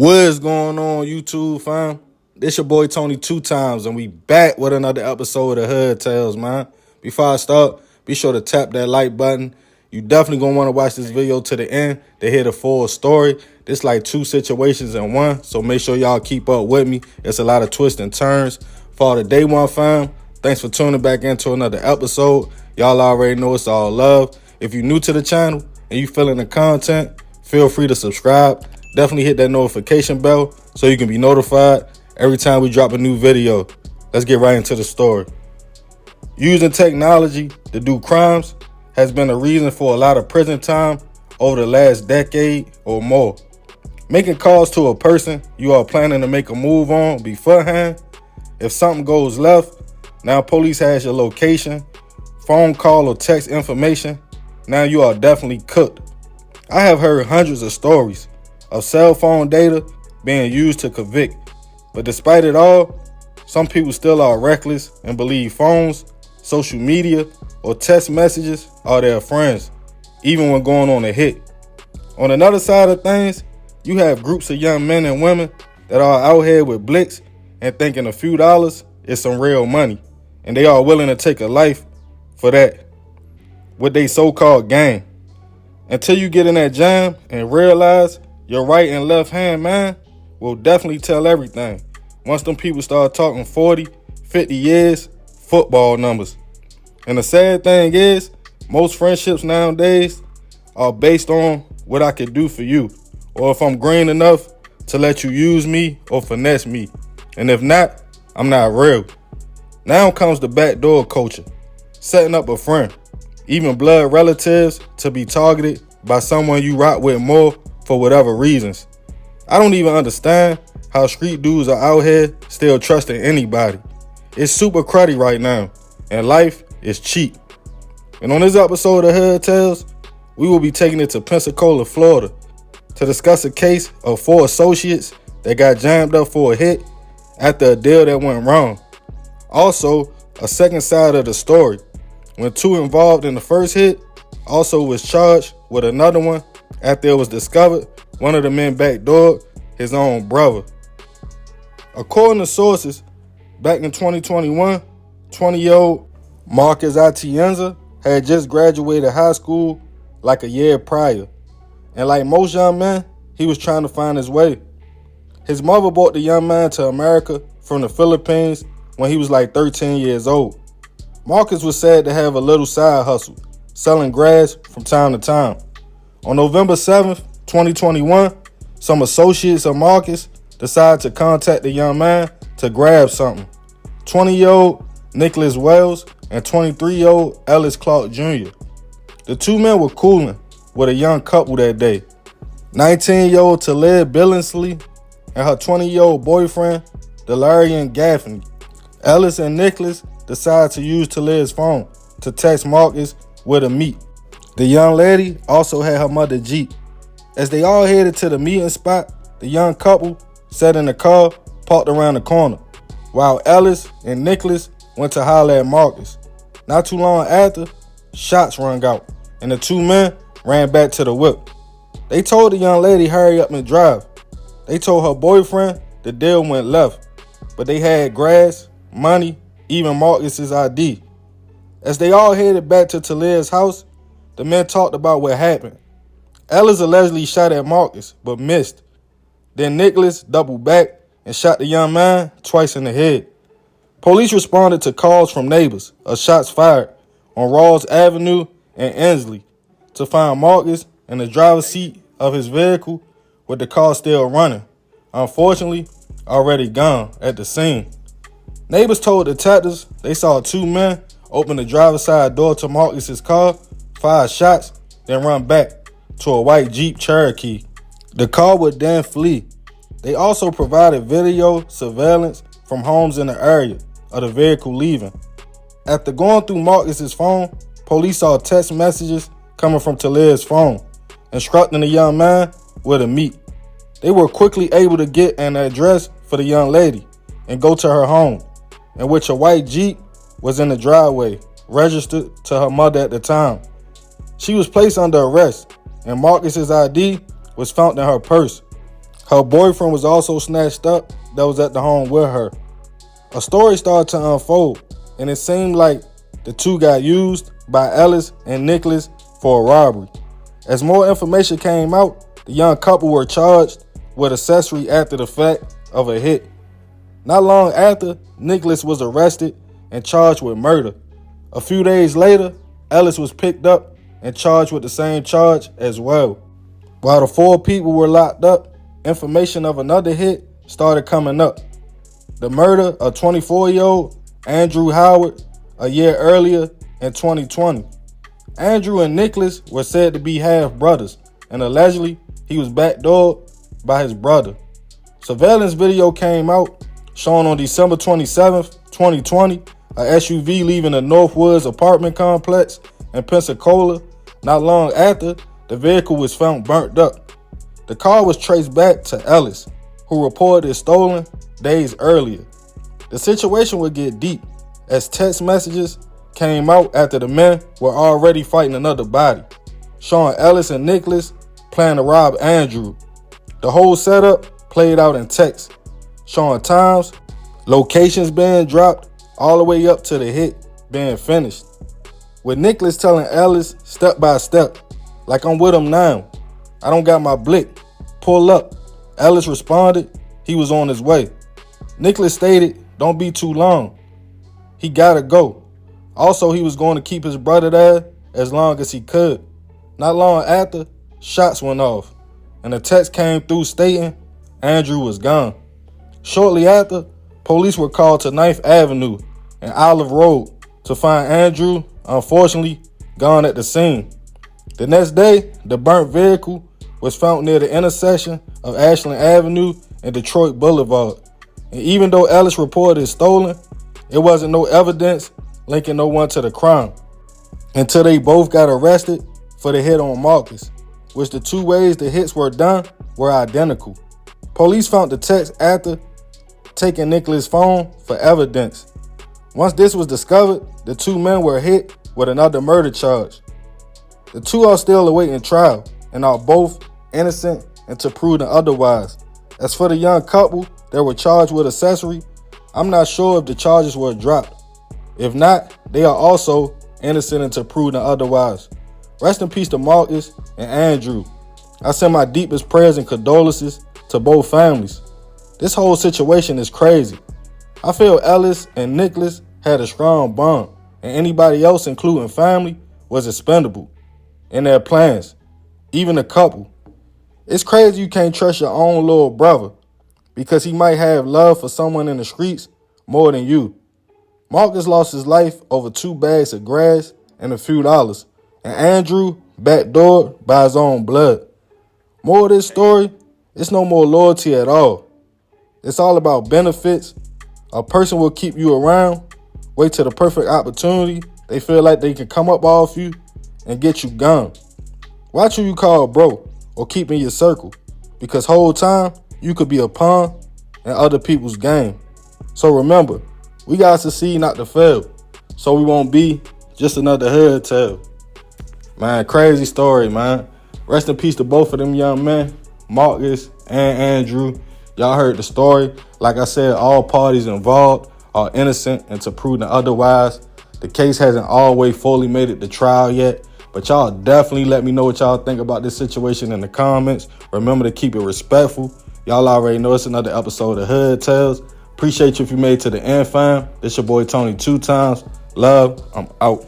What is going on, YouTube fam? This your boy Tony 2 times, and we back with another episode of Hood Tales, man. Before I start, be sure to tap that like button. You definitely gonna want to watch this video to the end to hear the full story. This like two situations in one, so make sure y'all keep up with me. It's a lot of twists and turns. For all the day one fam, thanks for tuning back into another episode. Y'all already know it's all love. If you're new to the channel and you feeling the content, feel free to subscribe. Definitely hit that notification bell so you can be notified every time we drop a new video. Let's get right into the story. Using technology to do crimes has been a reason for a lot of prison time over the last decade or more. Making calls to a person you are planning to make a move on beforehand. If something goes left, now police has your location, phone call or text information. Now you are definitely cooked. I have heard hundreds of stories of cell phone data being used to convict. But despite it all, some people still are reckless and believe phones, social media, or text messages are their friends, even when going on a hit. On another side of things, you have groups of young men and women that are out here with blicks and thinking a few dollars is some real money, and they are willing to take a life for that, what they so-called game. Until you get in that jam and realize your right and left hand man will definitely tell everything. Once them people start talking 40, 50 years, football numbers. And the sad thing is, most friendships nowadays are based on what I could do for you, or if I'm green enough to let you use me or finesse me. And if not, I'm not real. Now comes the backdoor culture, setting up a friend, even blood relatives, to be targeted by someone you rock with more for whatever reasons. I don't even understand how street dudes are out here still trusting anybody. It's super cruddy right now, and life is cheap. And on this episode of Hood Tales, we will be taking it to Pensacola, Florida, to discuss a case of 4 associates that got jammed up for a hit after a deal that went wrong. Also, a second side of the story, when 2 involved in the first hit also was charged with another one after it was discovered one of the men backdoored his own brother. According to sources, back in 2021, 20-year-old Marcus Atienza had just graduated high school like a year prior. And like most young men, he was trying to find his way. His mother brought the young man to America from the Philippines when he was like 13 years old. Marcus was said to have a little side hustle, selling grass from time to time. On November 7th, 2021, some associates of Marcus decided to contact the young man to grab something. 20-year-old Nicholas Wells and 23-year-old Ellis Clark Jr. The 2 men were cooling with a young couple that day. 19-year-old Talib Billingsley and her 20-year-old boyfriend, Delarian Gaffney. Ellis and Nicholas decided to use Talib's phone to text Marcus where to meet. The young lady also had her mother Jeep. As they all headed to the meeting spot, the young couple sat in the car parked around the corner, while Ellis and Nicholas went to holler at Marcus. Not too long after, shots rang out, and the 2 men ran back to the whip. They told the young lady hurry up and drive. They told her boyfriend the deal went left, but they had grass, money, even Marcus's ID. As they all headed back to Talib's house, the men talked about what happened. Ellis allegedly shot at Marcus, but missed. Then Nicholas doubled back and shot the young man twice in the head. Police responded to calls from neighbors of shots fired on Rawls Avenue and Ensley to find Marcus in the driver's seat of his vehicle with the car still running, unfortunately already gone at the scene. Neighbors told detectives they saw 2 men open the driver's side door to Marcus's car, fire shots, then run back to a white Jeep Cherokee. The car would then flee. They also provided video surveillance from homes in the area of the vehicle leaving. After going through Marcus's phone, police saw text messages coming from Talib's phone, instructing the young man where to meet. They were quickly able to get an address for the young lady and go to her home, in which a white Jeep was in the driveway, registered to her mother at the time. She was placed under arrest, and Marcus's ID was found in her purse. Her boyfriend was also snatched up that was at the home with her. A story started to unfold, and it seemed like the two got used by Ellis and Nicholas for a robbery. As more information came out, the young couple were charged with accessory after the fact of a hit. Not long after, Nicholas was arrested and charged with murder. A few days later, Ellis was picked up and charged with the same charge as well. While the four people were locked up, information of another hit started coming up. The murder of 24-year-old Andrew Howard a year earlier in 2020. Andrew and Nicholas were said to be half-brothers, and allegedly he was backdoored by his brother. Surveillance video came out showing on December 27th, 2020, a SUV leaving the Northwoods apartment complex in Pensacola. Not long after, the vehicle was found burnt up. The car was traced back to Ellis, who reported it stolen days earlier. The situation would get deep as text messages came out after the men were already fighting another body, showing Ellis and Nicholas planning to rob Andrew. The whole setup played out in text, showing times, locations being dropped, all the way up to the hit being finished. With Nicholas telling Ellis step by step, like I'm with him now. I don't got my blick. Pull up. Ellis responded he was on his way. Nicholas stated, don't be too long. He gotta go. Also, he was going to keep his brother there as long as he could. Not long after, shots went off, and a text came through stating Andrew was gone. Shortly after, police were called to 9th Avenue and Olive Road to find Andrew, unfortunately, gone at the scene. The next day, the burnt vehicle was found near the intersection of Ashland Avenue and Detroit Boulevard. And even though Ellis reported it stolen, it wasn't no evidence linking no one to the crime until they both got arrested for the hit on Marcus, which the two ways the hits were done were identical. Police found the text after taking Nicholas' phone for evidence. Once this was discovered, the two men were hit with another murder charge. The two are still awaiting trial and are both innocent until proven otherwise. As for the young couple that were charged with accessory, I'm not sure if the charges were dropped. If not, they are also innocent until proven otherwise. Rest in peace to Marcus and Andrew. I send my deepest prayers and condolences to both families. This whole situation is crazy. I feel Ellis and Nicholas had a strong bond, and anybody else, including family, was expendable in their plans, even the couple. It's crazy you can't trust your own little brother because he might have love for someone in the streets more than you. Marcus lost his life over 2 bags of grass and a few dollars, and Andrew backdoored by his own blood. More of this story, it's no more loyalty at all. It's all about benefits. A person will keep you around, wait till the perfect opportunity. They feel like they can come up off you and get you gone. Watch who you call bro or keep in your circle, because whole time you could be a pawn in other people's game. So remember, we gotta succeed, not to fail, so we won't be just another hood tale. Man, crazy story, man. Rest in peace to both of them young men, Marcus and Andrew. Y'all heard the story. Like I said, all parties involved are innocent until proven otherwise. The case hasn't always fully made it to trial yet, but y'all definitely let me know what y'all think about this situation in the comments. Remember to keep it respectful. Y'all already know it's another episode of Hood Tales. Appreciate you if you made it to the end, fam. This your boy Tony 2 times. Love, I'm out.